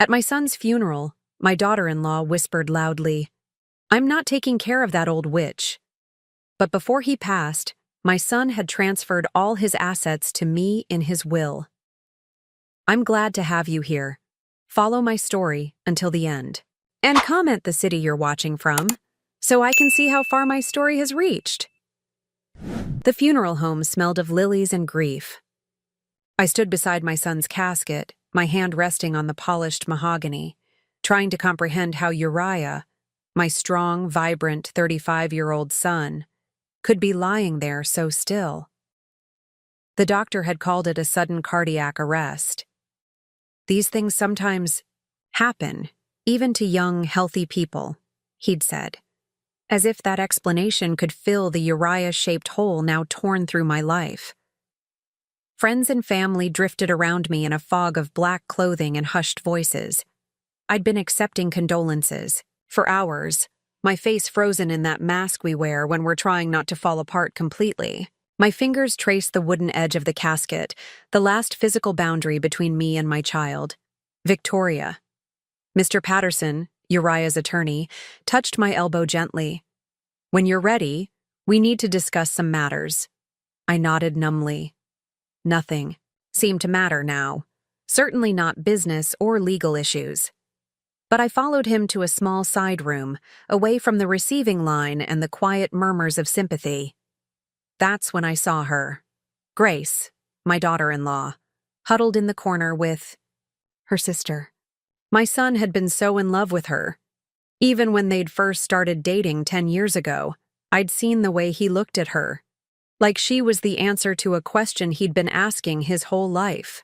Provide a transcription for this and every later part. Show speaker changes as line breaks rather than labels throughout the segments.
At my son's funeral, my daughter-in-law whispered loudly, "I'm not taking care of that old witch." But before he passed, my son had transferred all his assets to me in his will. I'm glad to have you here. Follow my story until the end. And comment the city you're watching from, so I can see how far my story has reached. The funeral home smelled of lilies and grief. I stood beside my son's casket, my hand resting on the polished mahogany, trying to comprehend how Uriah, my strong, vibrant 35-year-old son, could be lying there so still. The doctor had called it a sudden cardiac arrest. These things sometimes happen, even to young, healthy people, he'd said, as if that explanation could fill the Uriah-shaped hole now torn through my life. Friends and family drifted around me in a fog of black clothing and hushed voices. I'd been accepting condolences, for hours, my face frozen in that mask we wear when we're trying not to fall apart completely. My fingers traced the wooden edge of the casket, the last physical boundary between me and my child. Victoria. Mr. Patterson, Uriah's attorney, touched my elbow gently. "When you're ready, we need to discuss some matters." I nodded numbly. Nothing seemed to matter now, certainly not business or legal issues. But I followed him to a small side room, away from the receiving line and the quiet murmurs of sympathy. That's when I saw her, Grace, my daughter-in-law, huddled in the corner with her sister. My son had been so in love with her. Even when they'd first started dating 10 years ago, I'd seen the way he looked at her, like she was the answer to a question he'd been asking his whole life.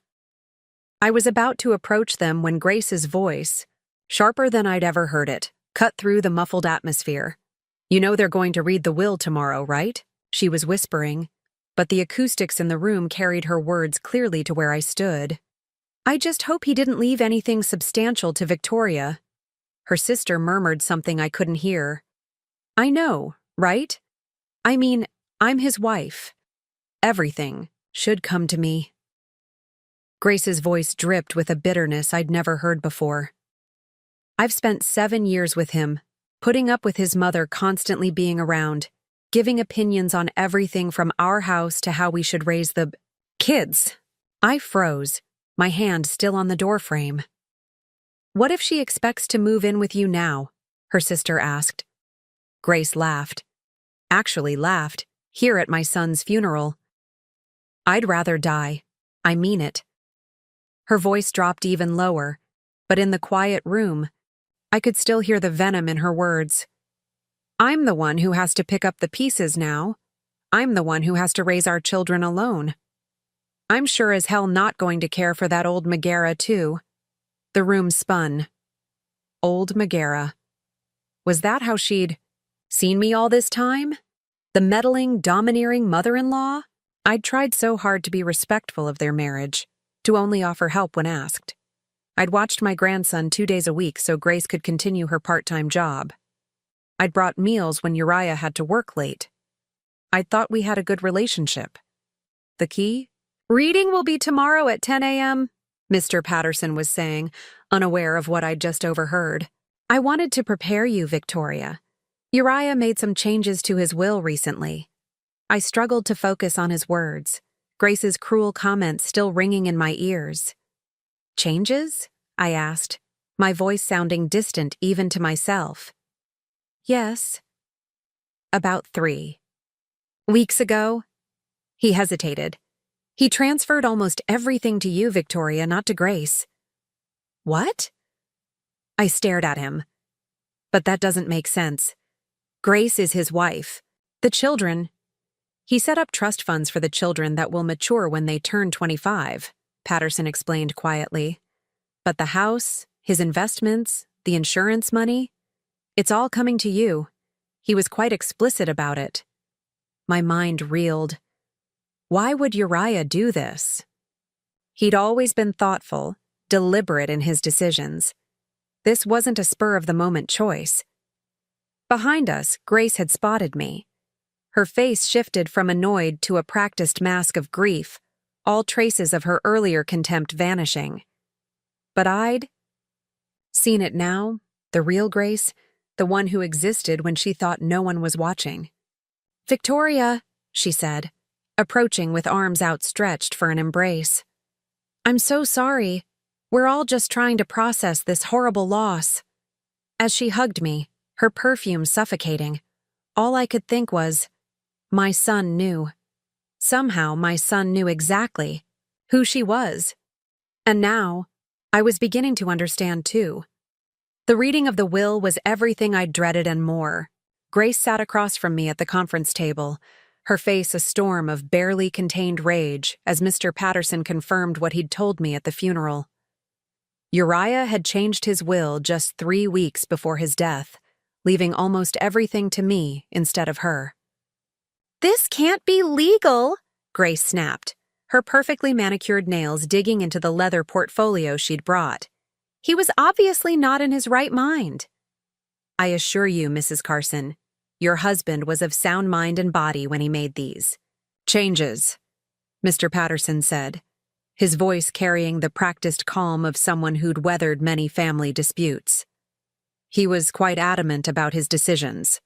I was about to approach them when Grace's voice, sharper than I'd ever heard it, cut through the muffled atmosphere. "You know they're going to read the will tomorrow, right?" She was whispering, but the acoustics in the room carried her words clearly to where I stood. "I just hope he didn't leave anything substantial to Victoria." Her sister murmured something I couldn't hear. "I know, right? I mean, I'm his wife. Everything should come to me." Grace's voice dripped with a bitterness I'd never heard before. "I've spent 7 years with him, putting up with his mother constantly being around, giving opinions on everything from our house to how we should raise the kids." I froze, my hand still on the doorframe. "What if she expects to move in with you now?" her sister asked. Grace laughed. Actually laughed, here at my son's funeral. "I'd rather die. I mean it." Her voice dropped even lower, but in the quiet room, I could still hear the venom in her words. "I'm the one who has to pick up the pieces now. I'm the one who has to raise our children alone. I'm sure as hell not going to care for that old Megara, too." The room spun. Old Megara. Was that how she'd seen me all this time? The meddling, domineering mother-in-law? I'd tried so hard to be respectful of their marriage, to only offer help when asked. I'd watched my grandson 2 days a week so Grace could continue her part-time job. I'd brought meals when Uriah had to work late. I'd thought we had a good relationship. The key? "Reading will be tomorrow at 10 a.m., Mr. Patterson was saying, unaware of what I'd just overheard. "I wanted to prepare you, Victoria. Uriah made some changes to his will recently." I struggled to focus on his words, Grace's cruel comments still ringing in my ears. "Changes?" I asked, my voice sounding distant even to myself. "Yes." "About 3 weeks ago?" He hesitated. "He transferred almost everything to you, Victoria, not to Grace." "What?" I stared at him. "But that doesn't make sense. Grace is his wife. The children—" "He set up trust funds for the children that will mature when they turn 25, Patterson explained quietly. "But the house, his investments, the insurance money, it's all coming to you. He was quite explicit about it." My mind reeled. Why would Uriah do this? He'd always been thoughtful, deliberate in his decisions. This wasn't a spur-of-the-moment choice. Behind us, Grace had spotted me. Her face shifted from annoyed to a practiced mask of grief, all traces of her earlier contempt vanishing. But I'd Seen it now, the real Grace, the one who existed when she thought no one was watching. "Victoria," she said, approaching with arms outstretched for an embrace. "I'm so sorry. We're all just trying to process this horrible loss." As she hugged me, her perfume suffocating, all I could think was, my son knew. Somehow my son knew exactly who she was. And now, I was beginning to understand too. The reading of the will was everything I dreaded and more. Grace sat across from me at the conference table, her face a storm of barely contained rage as Mr. Patterson confirmed what he'd told me at the funeral. Uriah had changed his will just 3 weeks before his death, leaving almost everything to me instead of her. "This can't be legal," Grace snapped, her perfectly manicured nails digging into the leather portfolio she'd brought. "He was obviously not in his right mind." "I assure you, Mrs. Carson, your husband was of sound mind and body when he made these changes," Mr. Patterson said, his voice carrying the practiced calm of someone who'd weathered many family disputes. He was quite adamant about his decisions.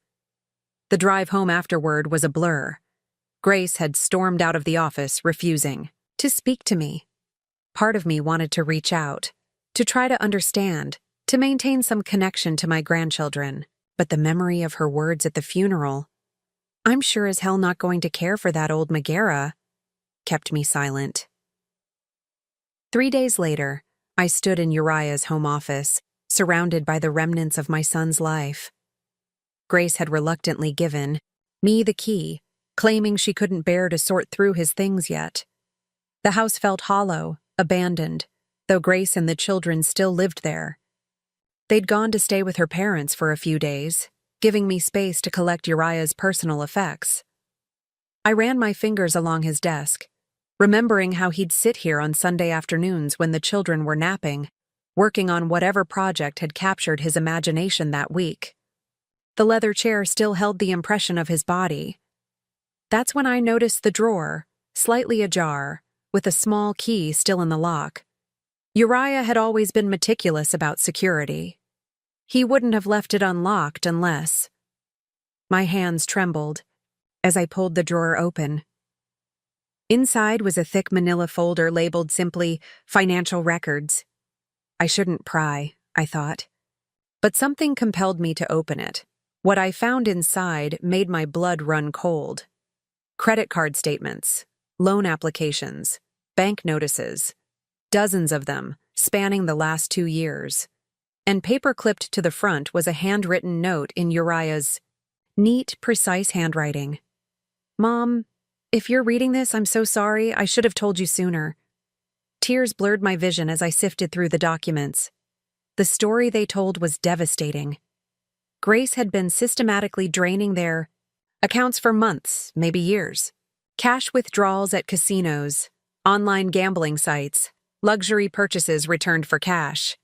The drive home afterward was a blur. Grace had stormed out of the office, refusing to speak to me. Part of me wanted to reach out, to try to understand, to maintain some connection to my grandchildren, but the memory of her words at the funeral, "I'm sure as hell not going to care for that old Megara," kept me silent. 3 days later, I stood in Uriah's home office, surrounded by the remnants of my son's life. Grace had reluctantly given me the key, claiming she couldn't bear to sort through his things yet. The house felt hollow, abandoned, though Grace and the children still lived there. They'd gone to stay with her parents for a few days, giving me space to collect Uriah's personal effects. I ran my fingers along his desk, remembering how he'd sit here on Sunday afternoons when the children were napping, working on whatever project had captured his imagination that week. The leather chair still held the impression of his body. That's when I noticed the drawer, slightly ajar, with a small key still in the lock. Uriah had always been meticulous about security. He wouldn't have left it unlocked unless... My hands trembled as I pulled the drawer open. Inside was a thick manila folder labeled simply "Financial Records." I shouldn't pry, I thought. But something compelled me to open it. What I found inside made my blood run cold. Credit card statements, loan applications, bank notices, dozens of them, spanning the last 2 years. And paper-clipped to the front was a handwritten note in Uriah's neat, precise handwriting. "Mom, if you're reading this, I'm so sorry. I should have told you sooner." Tears blurred my vision as I sifted through the documents. The story they told was devastating. Grace had been systematically draining their accounts for months, maybe years. Cash withdrawals at casinos, online gambling sites, luxury purchases returned for cash.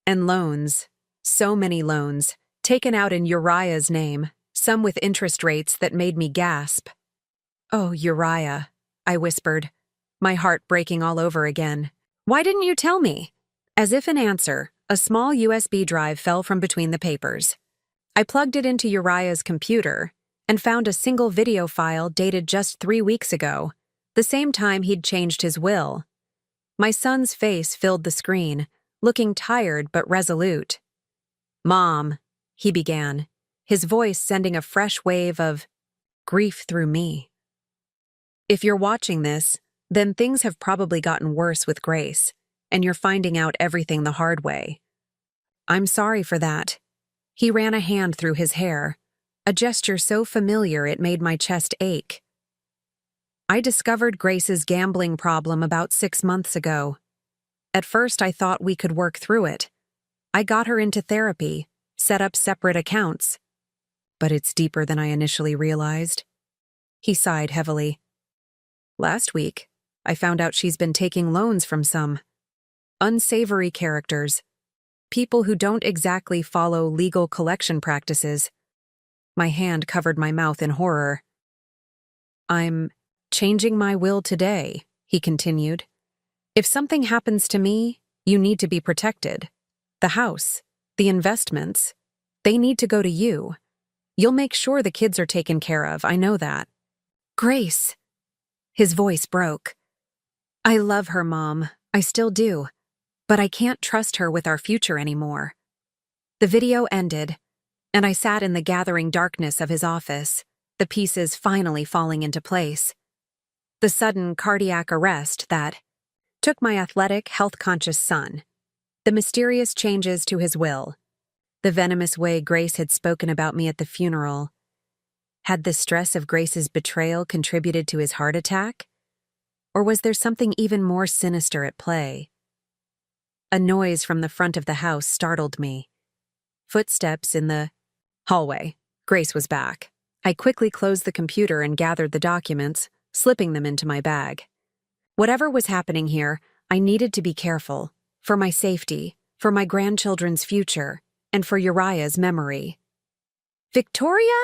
And loans, so many loans, taken out in Uriah's name, some with interest rates that made me gasp. "Oh, Uriah," I whispered, my heart breaking all over again. "Why didn't you tell me?" As if in answer, a small USB drive fell from between the papers. I plugged it into Uriah's computer and found a single video file dated just 3 weeks ago, the same time he'd changed his will. My son's face filled the screen, looking tired but resolute. "Mom," he began, his voice sending a fresh wave of grief through me. "If you're watching this, then things have probably gotten worse with Grace, and you're finding out everything the hard way. I'm sorry for that." He ran a hand through his hair, a gesture so familiar it made my chest ache. "I discovered Grace's gambling problem about 6 months ago. At first I thought we could work through it. I got her into therapy, set up separate accounts. But it's deeper than I initially realized." He sighed heavily. "Last week, I found out she's been taking loans from some unsavory characters, people who don't exactly follow legal collection practices." My hand covered my mouth in horror. "I'm changing my will today," he continued. "If something happens to me, you need to be protected. The house, The investments, they need to go to you. You'll make sure the kids are taken care of, I know that. Grace. His voice broke. I love her, Mom. I still do. But I can't trust her with our future anymore. The video ended, and I sat in the gathering darkness of his office, the pieces finally falling into place. The sudden cardiac arrest that took my athletic, health-conscious son, the mysterious changes to his will, the venomous way Grace had spoken about me at the funeral. Had the stress of Grace's betrayal contributed to his heart attack? Or was there something even more sinister at play? A noise from the front of the house startled me. Footsteps in the hallway. Grace was back. I quickly closed the computer and gathered the documents, slipping them into my bag. Whatever was happening here, I needed to be careful, for my safety, for my grandchildren's future, and for Uriah's memory. Victoria?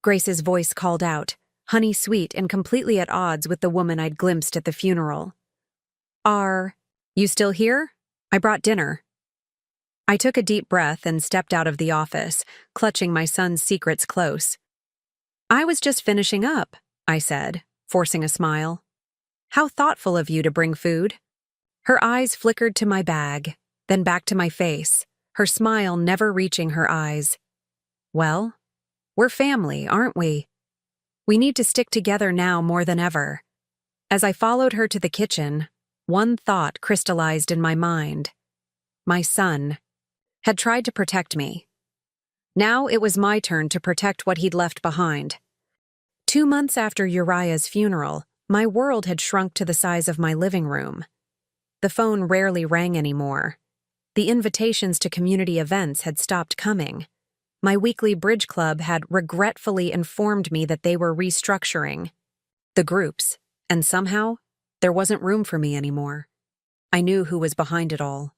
Grace's voice called out, honey sweet and completely at odds with the woman I'd glimpsed at the funeral. Are you still here? I brought dinner. I took a deep breath and stepped out of the office, clutching my son's secrets close. I was just finishing up, I said, forcing a smile. How thoughtful of you to bring food. Her eyes flickered to my bag, then back to my face, her smile never reaching her eyes. Well, we're family, aren't we? We need to stick together now more than ever. As I followed her to the kitchen, one thought crystallized in my mind. My son had tried to protect me. Now it was my turn to protect what he'd left behind. 2 months after Uriah's funeral, my world had shrunk to the size of my living room. The phone rarely rang anymore. The invitations to community events had stopped coming. My weekly bridge club had regretfully informed me that they were restructuring the groups, and somehow, there wasn't room for me anymore. I knew who was behind it all.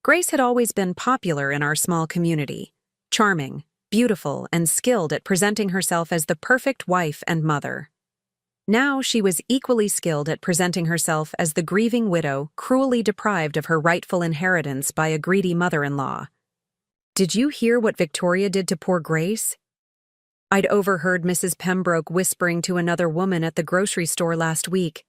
Grace had always been popular in our small community, charming, beautiful, and skilled at presenting herself as the perfect wife and mother. Now she was equally skilled at presenting herself as the grieving widow cruelly deprived of her rightful inheritance by a greedy mother-in-law. Did you hear what Victoria did to poor Grace? I'd overheard Mrs. Pembroke whispering to another woman at the grocery store last week.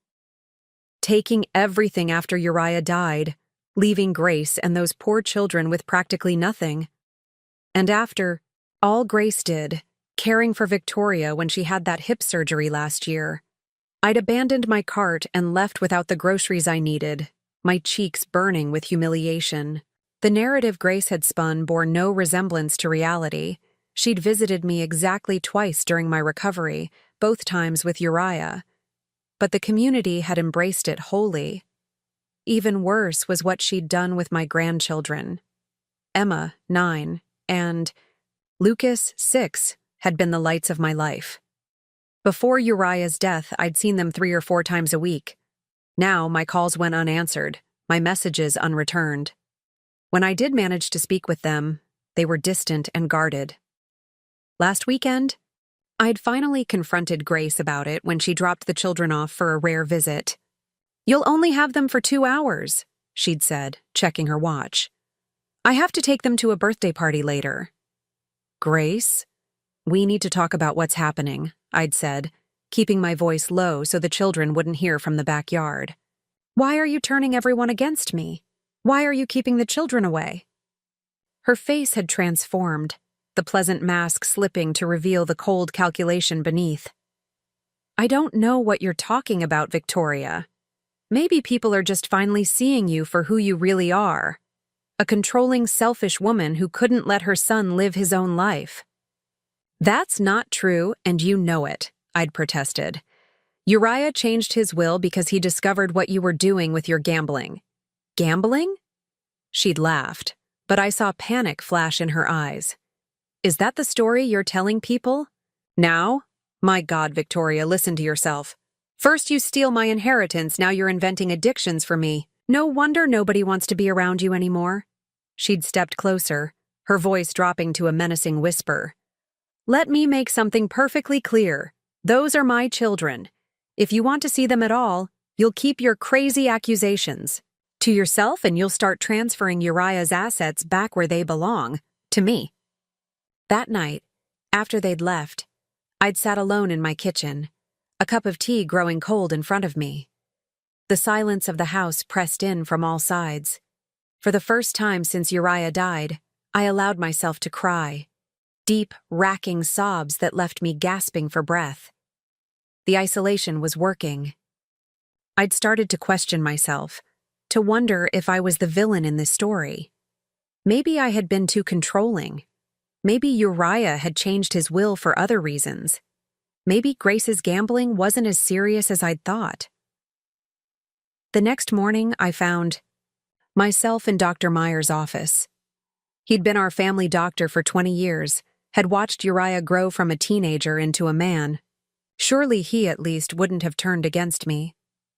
Taking everything after Uriah died, leaving Grace and those poor children with practically nothing. And after all Grace did, caring for Victoria when she had that hip surgery last year, I'd abandoned my cart and left without the groceries I needed, my cheeks burning with humiliation. The narrative Grace had spun bore no resemblance to reality. She'd visited me exactly twice during my recovery, both times with Uriah. But the community had embraced it wholly. Even worse was what she'd done with my grandchildren. Emma, 9, and Lucas, 6, had been the lights of my life. Before Uriah's death, I'd seen them 3 or 4 times a week. Now my calls went unanswered, my messages unreturned. When I did manage to speak with them, they were distant and guarded. Last weekend, I'd finally confronted Grace about it when she dropped the children off for a rare visit. You'll only have them for 2 hours, she'd said, checking her watch. I have to take them to a birthday party later. Grace, we need to talk about what's happening, I'd said, keeping my voice low so the children wouldn't hear from the backyard. Why are you turning everyone against me? Why are you keeping the children away? Her face had transformed, the pleasant mask slipping to reveal the cold calculation beneath. I don't know what you're talking about, Victoria. Maybe people are just finally seeing you for who you really are. A controlling, selfish woman who couldn't let her son live his own life. That's not true, and you know it, I'd protested. Uriah changed his will because he discovered what you were doing with your gambling. Gambling? She'd laughed, but I saw panic flash in her eyes. Is that the story you're telling people? Now? My God, Victoria, listen to yourself. First you steal my inheritance, now you're inventing addictions for me. No wonder nobody wants to be around you anymore. She'd stepped closer, her voice dropping to a menacing whisper. Let me make something perfectly clear. Those are my children. If you want to see them at all, you'll keep your crazy accusations To yourself, and you'll start transferring Uriah's assets back where they belong, to me. That night, after they'd left, I'd sat alone in my kitchen, a cup of tea growing cold in front of me. The silence of the house pressed in from all sides. For the first time since Uriah died, I allowed myself to cry, deep, racking sobs that left me gasping for breath. The isolation was working. I'd started to question myself, to wonder if I was the villain in this story. Maybe I had been too controlling. Maybe Uriah had changed his will for other reasons. Maybe Grace's gambling wasn't as serious as I'd thought. The next morning, I found myself in Dr. Meyer's office. He'd been our family doctor for 20 years, had watched Uriah grow from a teenager into a man. Surely he, at least, wouldn't have turned against me.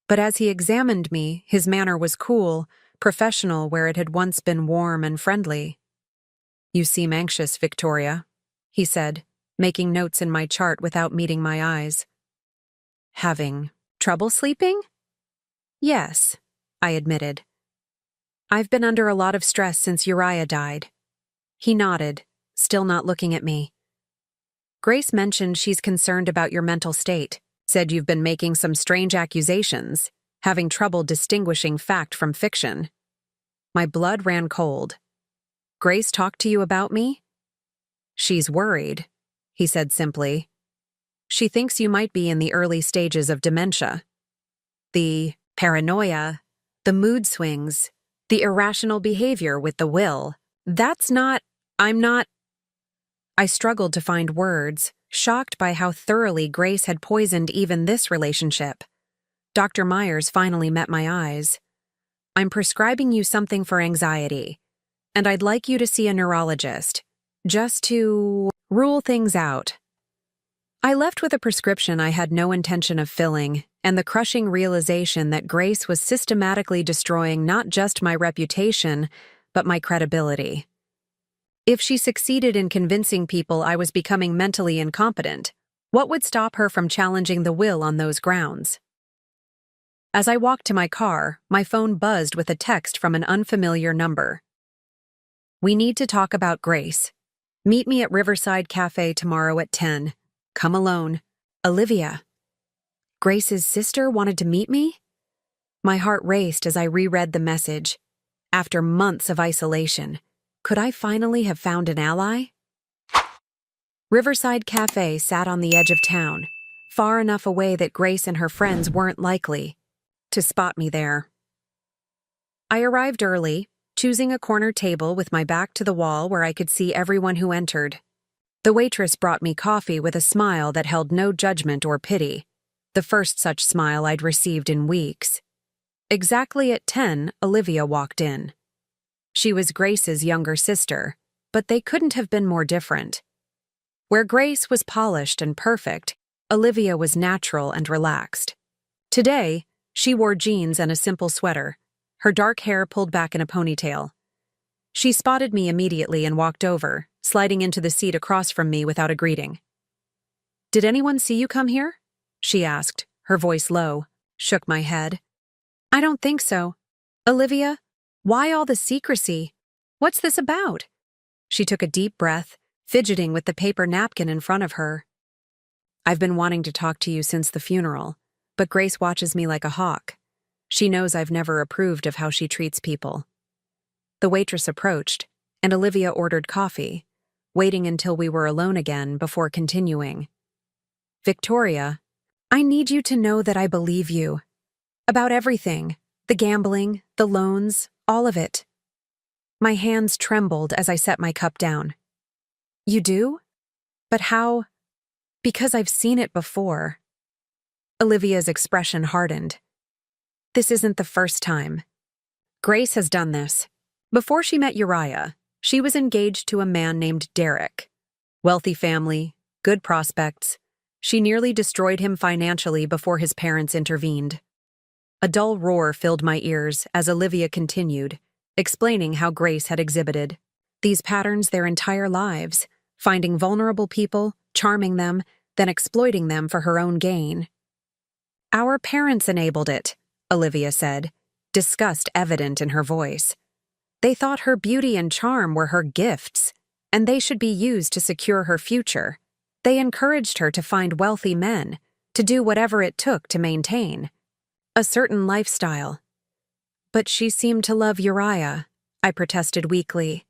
But as he examined me, his manner was cool, professional where it had once been warm and friendly. "You seem anxious, Victoria," he said, making notes in my chart without meeting my eyes. "Having trouble sleeping?" "Yes," I admitted. "I've been under a lot of stress since Uriah died." He nodded, still not looking at me. "Grace mentioned she's concerned about your mental state, said you've been making some strange accusations, having trouble distinguishing fact from fiction." My blood ran cold. "Grace talked to you about me?" "She's worried," he said simply. "She thinks you might be in the early stages of dementia. The paranoia, the mood swings, the irrational behavior with the will. I'm not." I struggled to find words, shocked by how thoroughly Grace had poisoned even this relationship. Dr. Myers finally met my eyes. "I'm prescribing you something for anxiety, and I'd like you to see a neurologist, just to rule things out." I left with a prescription I had no intention of filling, and the crushing realization that Grace was systematically destroying not just my reputation, but my credibility. If she succeeded in convincing people I was becoming mentally incompetent, what would stop her from challenging the will on those grounds? As I walked to my car, my phone buzzed with a text from an unfamiliar number. "We need to talk about Grace. Meet me at Riverside Cafe tomorrow at 10. Come alone. Olivia." Grace's sister wanted to meet me? My heart raced as I reread the message. After months of isolation, could I finally have found an ally? Riverside Cafe sat on the edge of town, far enough away that Grace and her friends weren't likely to spot me there. I arrived early, choosing a corner table with my back to the wall where I could see everyone who entered. The waitress brought me coffee with a smile that held no judgment or pity, the first such smile I'd received in weeks. Exactly at 10, Olivia walked in. She was Grace's younger sister, but they couldn't have been more different. Where Grace was polished and perfect, Olivia was natural and relaxed. Today, she wore jeans and a simple sweater, her dark hair pulled back in a ponytail. She spotted me immediately and walked over, sliding into the seat across from me without a greeting. "Did anyone see you come here?" she asked, her voice low. Shook my head. "I don't think so. Olivia, why all the secrecy? What's this about?" She took a deep breath, fidgeting with the paper napkin in front of her. "I've been wanting to talk to you since the funeral, but Grace watches me like a hawk. She knows I've never approved of how she treats people." The waitress approached, and Olivia ordered coffee, waiting until we were alone again before continuing. "Victoria, I need you to know that I believe you. About everything, the gambling, the loans, all of it." My hands trembled as I set my cup down. "You do? But how?" "Because I've seen it before." Olivia's expression hardened. "This isn't the first time. Grace has done this. Before she met Uriah, she was engaged to a man named Derek. Wealthy family, good prospects. She nearly destroyed him financially before his parents intervened." A dull roar filled my ears as Olivia continued, explaining how Grace had exhibited these patterns their entire lives, finding vulnerable people, charming them, then exploiting them for her own gain. "Our parents enabled it," Olivia said, disgust evident in her voice. They thought her beauty and charm were her gifts, and they should be used to secure her future. They encouraged her to find wealthy men, to do whatever it took to maintain a certain lifestyle. But she seemed to love Uriah, I protested weakly.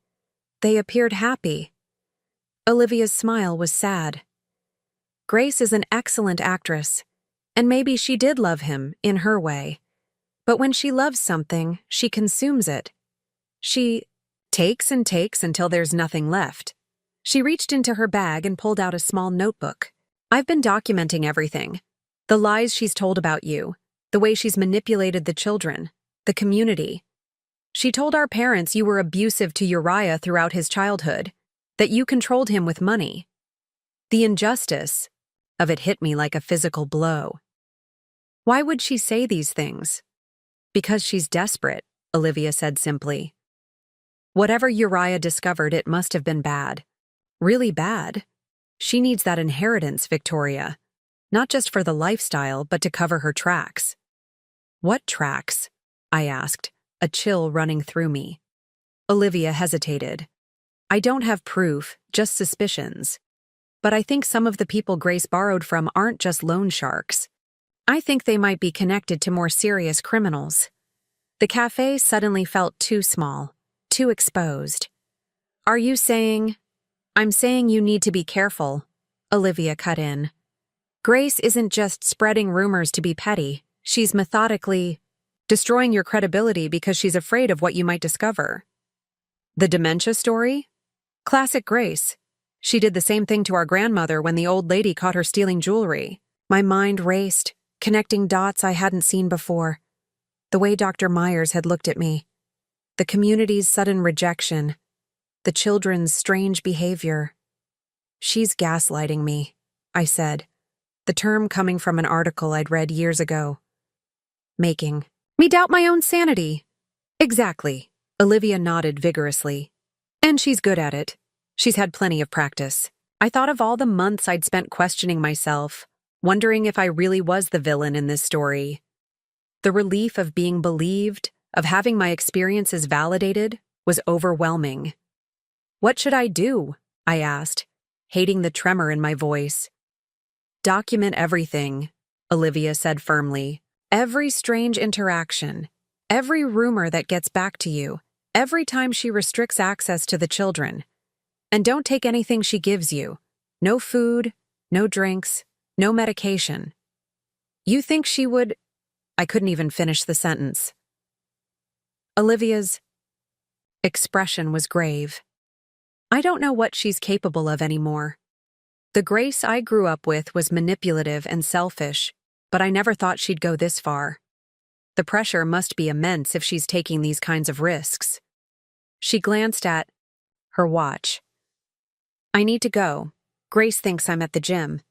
They appeared happy. Olivia's smile was sad. Grace is an excellent actress, and maybe she did love him in her way. But when she loves something, she consumes it. She takes and takes until there's nothing left. She reached into her bag and pulled out a small notebook. I've been documenting everything. The lies she's told about you, the way she's manipulated the children, the community. She told our parents you were abusive to Uriah throughout his childhood, that you controlled him with money. The injustice of it hit me like a physical blow. Why would she say these things? Because she's desperate, Olivia said simply. Whatever Uriah discovered, it must have been bad. Really bad. She needs that inheritance, Victoria. Not just for the lifestyle, but to cover her tracks. What tracks? I asked, a chill running through me. Olivia hesitated. I don't have proof, just suspicions. But I think some of the people Grace borrowed from aren't just loan sharks. I think they might be connected to more serious criminals. The cafe suddenly felt too small, too exposed. Are you saying? I'm saying you need to be careful, Olivia cut in. Grace isn't just spreading rumors to be petty. She's methodically destroying your credibility because she's afraid of what you might discover. The dementia story? Classic Grace. She did the same thing to our grandmother when the old lady caught her stealing jewelry. My mind raced, connecting dots I hadn't seen before. The way Dr. Myers had looked at me. The community's sudden rejection. The children's strange behavior. She's gaslighting me, I said, the term coming from an article I'd read years ago. Making me doubt my own sanity. Exactly, Olivia nodded vigorously. And she's good at it. She's had plenty of practice. I thought of all the months I'd spent questioning myself, wondering if I really was the villain in this story. The relief of being believed, of having my experiences validated, was overwhelming. What should I do? I asked, hating the tremor in my voice. Document everything, Olivia said firmly. Every strange interaction, every rumor that gets back to you, every time she restricts access to the children. And don't take anything she gives you. No food, no drinks, no medication. You think she would? I couldn't even finish the sentence. Olivia's expression was grave. I don't know what she's capable of anymore. The Grace I grew up with was manipulative and selfish, but I never thought she'd go this far. The pressure must be immense if she's taking these kinds of risks. She glanced at her watch. I need to go. Grace thinks I'm at the gym.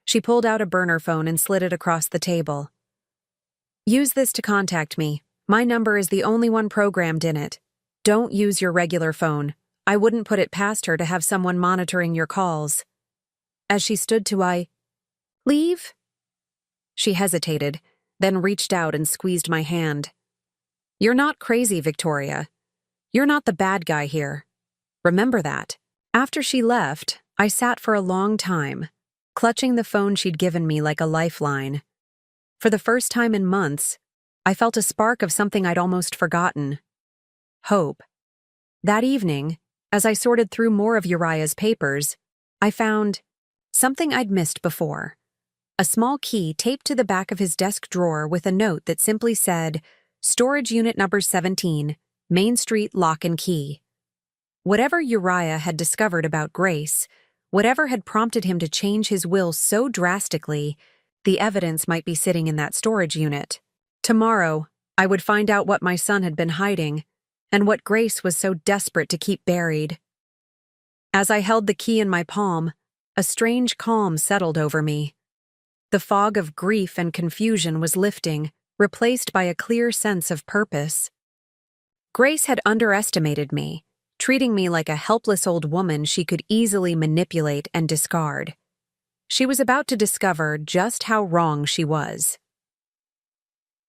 She pulled out a burner phone and slid it across the table. Use this to contact me. My number is the only one programmed in it. Don't use your regular phone. I wouldn't put it past her to have someone monitoring your calls. As she stood to leave? She hesitated, then reached out and squeezed my hand. You're not crazy, Victoria. You're not the bad guy here. Remember that. After she left, I sat for a long time, clutching the phone she'd given me like a lifeline. For the first time in months, I felt a spark of something I'd almost forgotten. Hope. That evening, as I sorted through more of Uriah's papers, I found something I'd missed before. A small key taped to the back of his desk drawer with a note that simply said, Storage Unit Number 17, Main Street Lock and Key. Whatever Uriah had discovered about Grace, whatever had prompted him to change his will so drastically, the evidence might be sitting in that storage unit. Tomorrow, I would find out what my son had been hiding, and what Grace was so desperate to keep buried. As I held the key in my palm, a strange calm settled over me. The fog of grief and confusion was lifting, replaced by a clear sense of purpose. Grace had underestimated me, treating me like a helpless old woman she could easily manipulate and discard. She was about to discover just how wrong she was.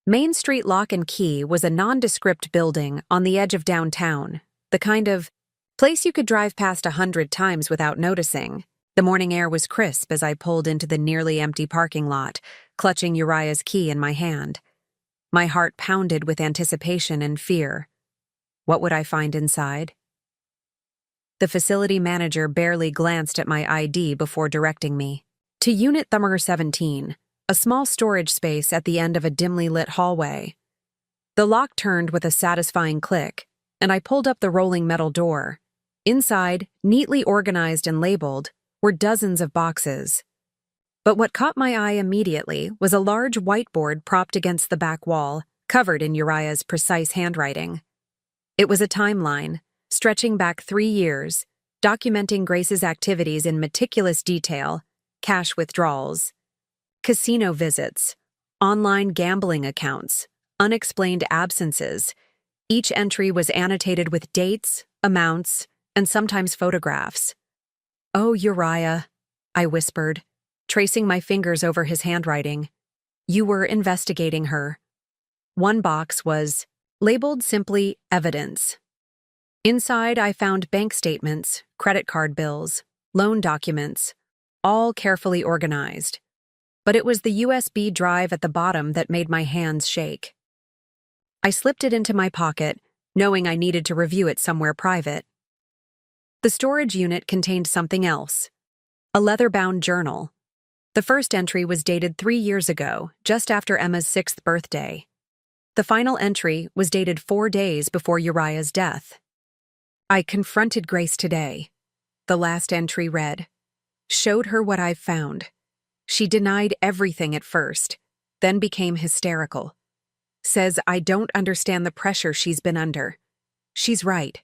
Main Street Lock and Key was a nondescript building on the edge of downtown, the kind of place you could drive past 100 times without noticing. The morning air was crisp as I pulled into the nearly empty parking lot, clutching Uriah's key in my hand. My heart pounded with anticipation and fear. What would I find inside? The facility manager barely glanced at my ID before directing me to Unit Number 17, a small storage space at the end of a dimly lit hallway. The lock turned with a satisfying click, and I pulled up the rolling metal door. Inside, neatly organized and labeled, were dozens of boxes. But what caught my eye immediately was a large whiteboard propped against the back wall, covered in Uriah's precise handwriting. It was a timeline, stretching back 3 years, documenting Grace's activities in meticulous detail: cash withdrawals, casino visits, online gambling accounts, unexplained absences. Each entry was annotated with dates, amounts, and sometimes photographs. "Oh, Uriah," I whispered, tracing my fingers over his handwriting. "You were investigating her." One box was labeled simply evidence. Inside, I found bank statements, credit card bills, loan documents, all carefully organized. But it was the USB drive at the bottom that made my hands shake. I slipped it into my pocket, knowing I needed to review it somewhere private. The storage unit contained something else: a leather-bound journal. The first entry was dated 3 years ago, just after Emma's 6th birthday. The final entry was dated 4 days before Uriah's death. "I confronted Grace today," the last entry read. "Showed her what I've found. She denied everything at first, then became hysterical. Says I don't understand the pressure she's been under. She's right.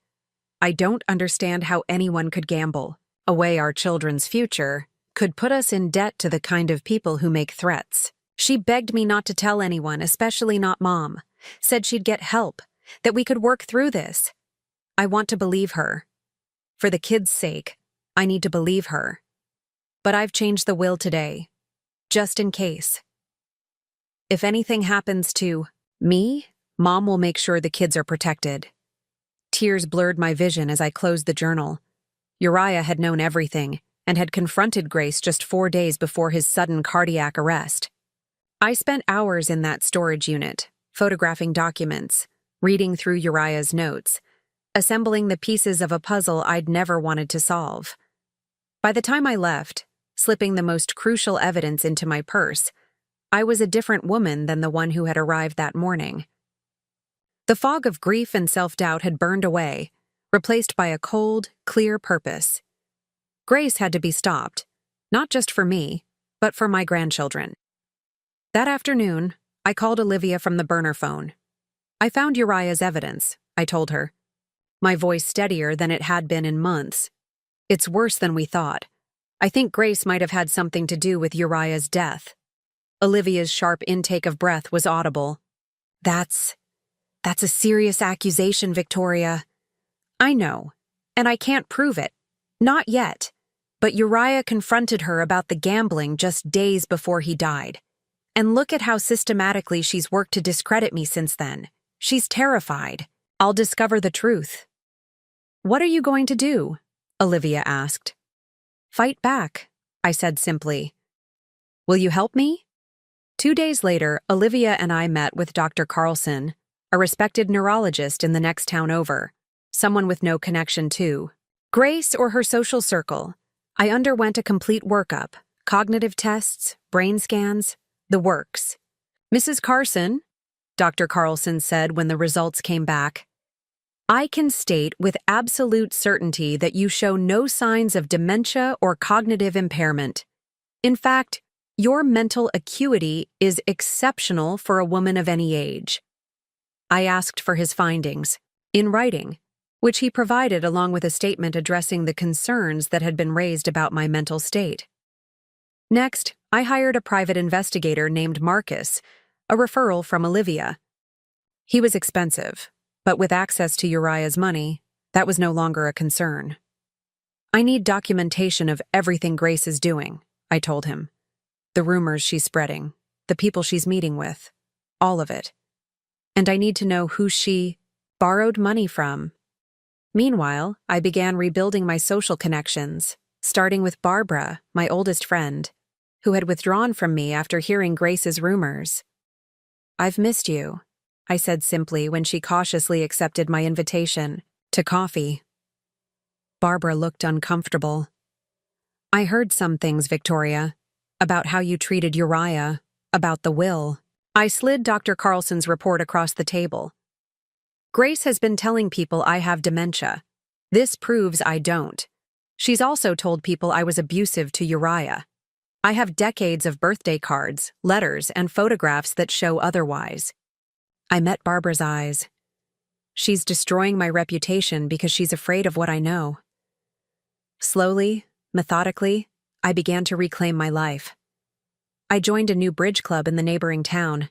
I don't understand how anyone could gamble away our children's future, could put us in debt to the kind of people who make threats. She begged me not to tell anyone, especially not Mom. Said she'd get help, that we could work through this. I want to believe her. For the kids' sake, I need to believe her. But I've changed the will today, just in case. If anything happens to me, Mom will make sure the kids are protected." Tears blurred my vision as I closed the journal. Uriah had known everything and had confronted Grace just 4 days before his sudden cardiac arrest. I spent hours in that storage unit, photographing documents, reading through Uriah's notes, assembling the pieces of a puzzle I'd never wanted to solve. By the time I left, slipping the most crucial evidence into my purse, I was a different woman than the one who had arrived that morning. The fog of grief and self-doubt had burned away, replaced by a cold, clear purpose. Grace had to be stopped, not just for me, but for my grandchildren. That afternoon, I called Olivia from the burner phone. "I found Uriah's evidence," I told her, my voice steadier than it had been in months. "It's worse than we thought. I think Grace might have had something to do with Uriah's death." Olivia's sharp intake of breath was audible. That's a serious accusation, Victoria." "I know, and I can't prove it. Not yet. But Uriah confronted her about the gambling just days before he died. And look at how systematically she's worked to discredit me since then. She's terrified. I'll discover the truth." "What are you going to do?" Olivia asked. "Fight back," I said simply. "Will you help me?" 2 days later, Olivia and I met with Dr. Carlson, a respected neurologist in the next town over, someone with no connection to Grace or her social circle. I underwent a complete workup, cognitive tests, brain scans, the works. "Mrs. Carson," Dr. Carlson said when the results came back, "I can state with absolute certainty that you show no signs of dementia or cognitive impairment. In fact, your mental acuity is exceptional for a woman of any age." I asked for his findings, in writing, which he provided along with a statement addressing the concerns that had been raised about my mental state. Next, I hired a private investigator named Marcus, a referral from Olivia. He was expensive, but with access to Uriah's money, that was no longer a concern. "I need documentation of everything Grace is doing," I told him. "The rumors she's spreading, the people she's meeting with, all of it. And I need to know who she borrowed money from. Meanwhile, I began rebuilding my social connections, starting with Barbara, my oldest friend, who had withdrawn from me after hearing Grace's rumors. "I've missed you," I said simply when she cautiously accepted my invitation to coffee. Barbara looked uncomfortable. "I heard some things, Victoria, about how you treated Uriah, about the will." I slid Dr. Carlson's report across the table. "Grace has been telling people I have dementia. This proves I don't. She's also told people I was abusive to Uriah. I have decades of birthday cards, letters, and photographs that show otherwise." I met Barbara's eyes. "She's destroying my reputation because she's afraid of what I know." Slowly, methodically, I began to reclaim my life. I joined a new bridge club in the neighboring town.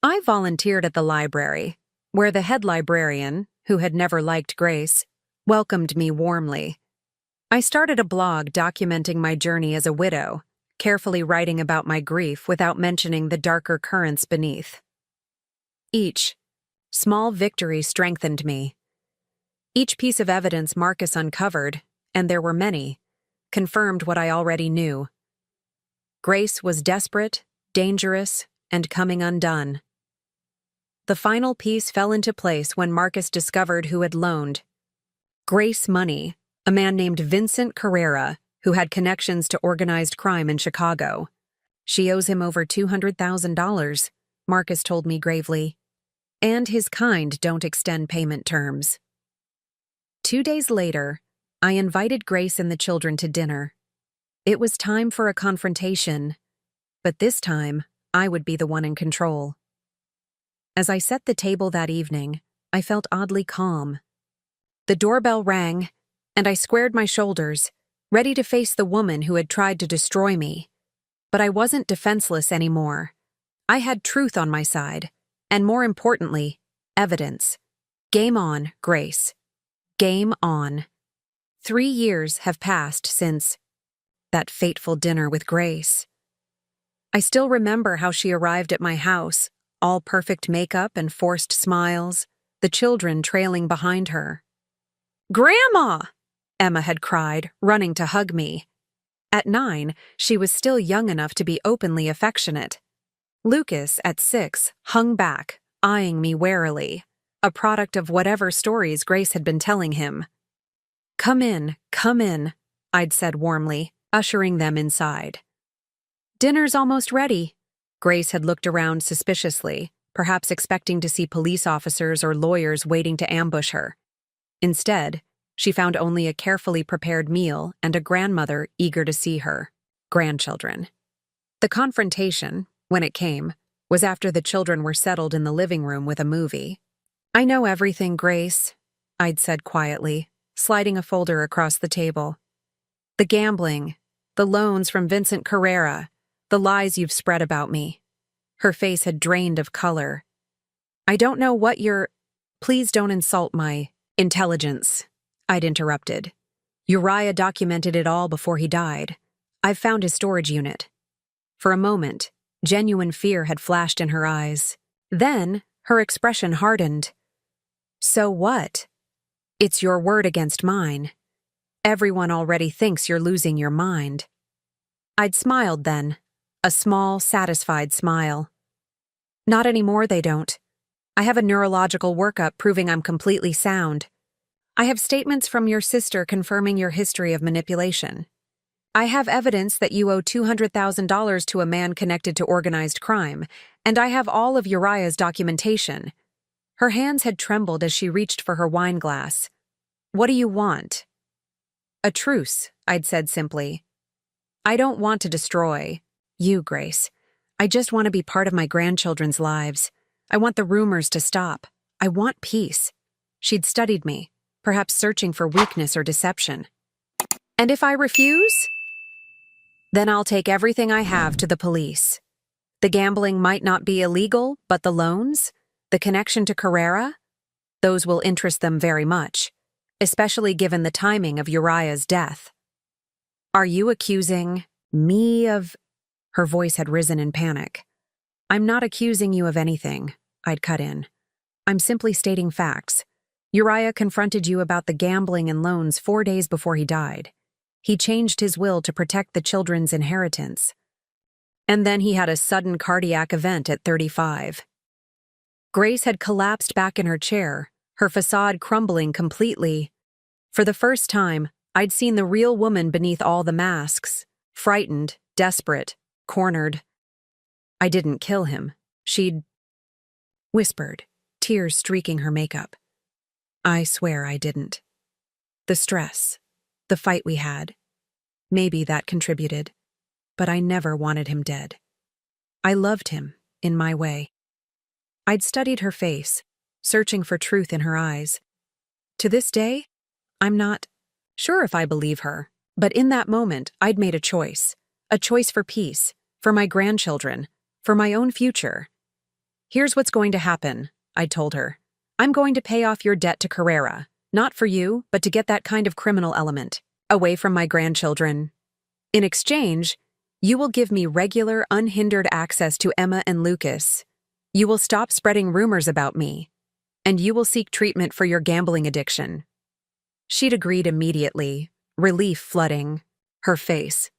I volunteered at the library, where the head librarian, who had never liked Grace, welcomed me warmly. I started a blog documenting my journey as a widow, carefully writing about my grief without mentioning the darker currents beneath. Each small victory strengthened me. Each piece of evidence Marcus uncovered, and there were many, confirmed what I already knew. Grace was desperate, dangerous, and coming undone. The final piece fell into place when Marcus discovered who had loaned Grace money, a man named Vincent Carrera, who had connections to organized crime in Chicago. "She owes him over $200,000, Marcus told me gravely. "And his kind don't extend payment terms." 2 days later, I invited Grace and the children to dinner. It was time for a confrontation, but this time, I would be the one in control. As I set the table that evening, I felt oddly calm. The doorbell rang, and I squared my shoulders, ready to face the woman who had tried to destroy me. But I wasn't defenseless anymore. I had truth on my side, and more importantly, evidence. Game on, Grace. Game on. 3 years have passed since that fateful dinner with Grace. I still remember how she arrived at my house, all perfect makeup and forced smiles, the children trailing behind her. "Grandma!" Emma had cried, running to hug me. At 9, she was still young enough to be openly affectionate. Lucas, at 6, hung back, eyeing me warily, a product of whatever stories Grace had been telling him. Come in," I'd said warmly, ushering them inside. "Dinner's almost ready." Grace had looked around suspiciously, perhaps expecting to see police officers or lawyers waiting to ambush her. Instead, she found only a carefully prepared meal and a grandmother eager to see her grandchildren. The confrontation, when it came, was after the children were settled in the living room with a movie. "I know everything, Grace," I'd said quietly, sliding a folder across the table. "The gambling, the loans from Vincent Carrera, the lies you've spread about me." Her face had drained of color. "I don't know what you're—" "Please don't insult my intelligence," I'd interrupted. "Uriah documented it all before he died. I've found his storage unit." For a moment, genuine fear had flashed in her eyes. Then, her expression hardened. "So what? It's your word against mine. Everyone already thinks you're losing your mind." I'd smiled then, a small, satisfied smile. "Not anymore, they don't. I have a neurological workup proving I'm completely sound. I have statements from your sister confirming your history of manipulation. I have evidence that you owe $200,000 to a man connected to organized crime, and I have all of Uriah's documentation." Her hands had trembled as she reached for her wine glass. "What do you want?" "A truce," I'd said simply. "I don't want to destroy you, Grace. I just want to be part of my grandchildren's lives. I want the rumors to stop. I want peace." She'd studied me, perhaps searching for weakness or deception. "And if I refuse?" "Then I'll take everything I have to the police. The gambling might not be illegal, but the loans, the connection to Carrera, those will interest them very much, especially given the timing of Uriah's death." "Are you accusing me of—" Her voice had risen in panic. I'm not accusing you of anything, I'd cut in. I'm simply stating facts. Uriah confronted you about the gambling and loans 4 days before he died. He changed his will to protect the children's inheritance. And then he had a sudden cardiac event at 35. Grace had collapsed back in her chair, her facade crumbling completely. For the first time, I'd seen the real woman beneath all the masks, frightened, desperate, cornered. I didn't kill him. She'd whispered, tears streaking her makeup. I swear I didn't. The stress, the fight we had, maybe that contributed, but I never wanted him dead. I loved him, in my way. I'd studied her face, searching for truth in her eyes. To this day, I'm not sure if I believe her, but in that moment, I'd made a choice for peace, for my grandchildren, for my own future. Here's what's going to happen, I'd told her. I'm going to pay off your debt to Carrera, not for you, but to get that kind of criminal element away from my grandchildren. In exchange, you will give me regular, unhindered access to Emma and Lucas. You will stop spreading rumors about me, and you will seek treatment for your gambling addiction. She'd agreed immediately, relief flooding her face.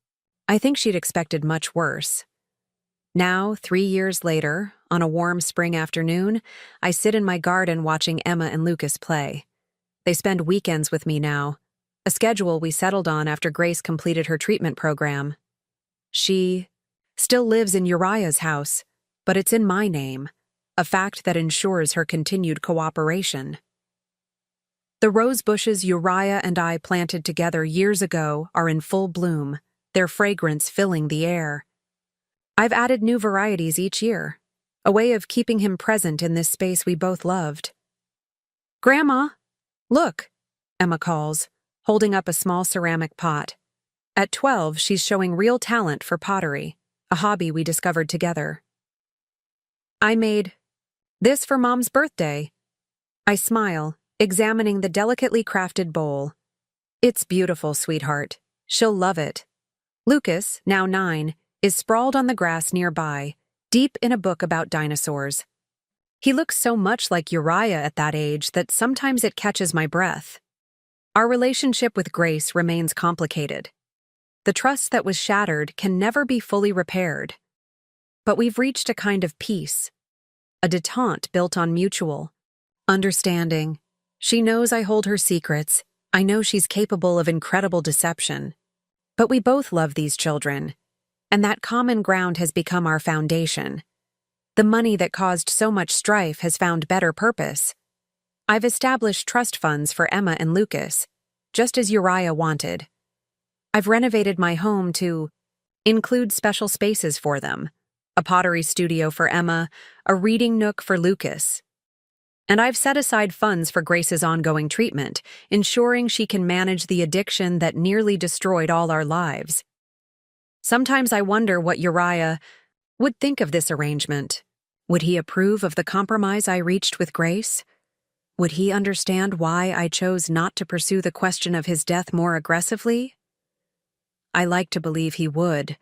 I think she'd expected much worse. Now, 3 years later, on a warm spring afternoon, I sit in my garden watching Emma and Lucas play. They spend weekends with me now, a schedule we settled on after Grace completed her treatment program. She still lives in Uriah's house, but it's in my name, a fact that ensures her continued cooperation. The rose bushes Uriah and I planted together years ago are in full bloom, their fragrance filling the air. I've added new varieties each year, a way of keeping him present in this space we both loved. Grandma, look, Emma calls, holding up a small ceramic pot. At 12, she's showing real talent for pottery, a hobby we discovered together. I made this for Mom's birthday. I smile, examining the delicately crafted bowl. It's beautiful, sweetheart. She'll love it. Lucas, now 9, is sprawled on the grass nearby, deep in a book about dinosaurs. He looks so much like Uriah at that age that sometimes it catches my breath. Our relationship with Grace remains complicated. The trust that was shattered can never be fully repaired. But we've reached a kind of peace, a détente built on mutual understanding. She knows I hold her secrets. I know she's capable of incredible deception. But we both love these children, and that common ground has become our foundation. The money that caused so much strife has found better purpose. I've established trust funds for Emma and Lucas, just as Uriah wanted. I've renovated my home to include special spaces for them, a pottery studio for Emma, a reading nook for Lucas. And I've set aside funds for Grace's ongoing treatment, ensuring she can manage the addiction that nearly destroyed all our lives. Sometimes I wonder what Uriah would think of this arrangement. Would he approve of the compromise I reached with Grace? Would he understand why I chose not to pursue the question of his death more aggressively? I like to believe he would.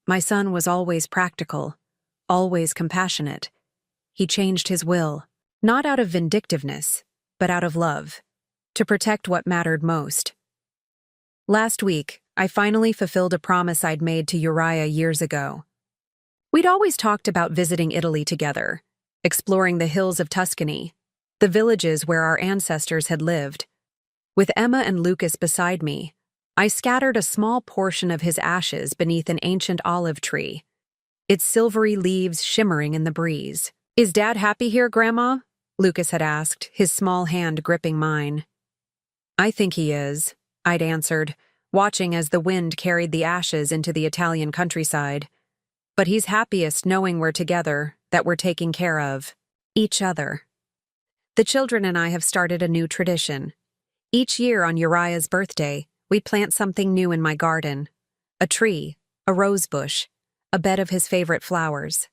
My son was always practical, always compassionate. He changed his will, not out of vindictiveness, but out of love, to protect what mattered most. Last week, I finally fulfilled a promise I'd made to Uriah years ago. We'd always talked about visiting Italy together, exploring the hills of Tuscany, the villages where our ancestors had lived. With Emma and Lucas beside me, I scattered a small portion of his ashes beneath an ancient olive tree, its silvery leaves shimmering in the breeze. "Is Dad happy here, Grandma?" Lucas had asked, his small hand gripping mine. "I think he is," I'd answered, watching as the wind carried the ashes into the Italian countryside. "But he's happiest knowing we're together, that we're taking care of each other." The children and I have started a new tradition. Each year on Uriah's birthday, we plant something new in my garden. A tree, a rose bush, a bed of his favorite flowers.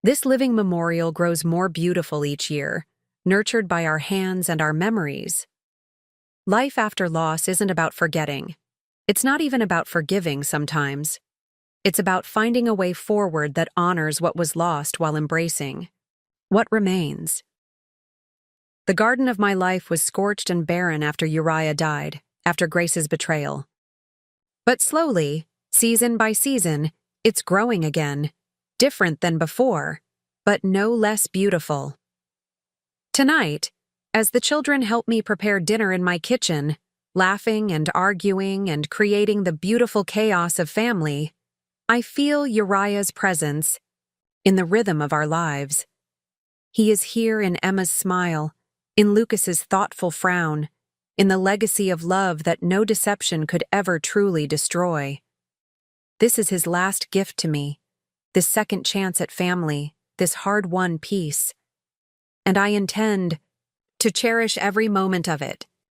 This living memorial grows more beautiful each year, nurtured by our hands and our memories. Life after loss isn't about forgetting. It's not even about forgiving sometimes. It's about finding a way forward that honors what was lost while embracing what remains. The garden of my life was scorched and barren after Uriah died, after Grace's betrayal. But slowly, season by season, it's growing again, different than before, but no less beautiful. Tonight, as the children help me prepare dinner in my kitchen, laughing and arguing and creating the beautiful chaos of family, I feel Uriah's presence in the rhythm of our lives. He is here in Emma's smile, in Lucas's thoughtful frown, in the legacy of love that no deception could ever truly destroy. This is his last gift to me, this second chance at family, this hard-won peace. And I intend to cherish every moment of it,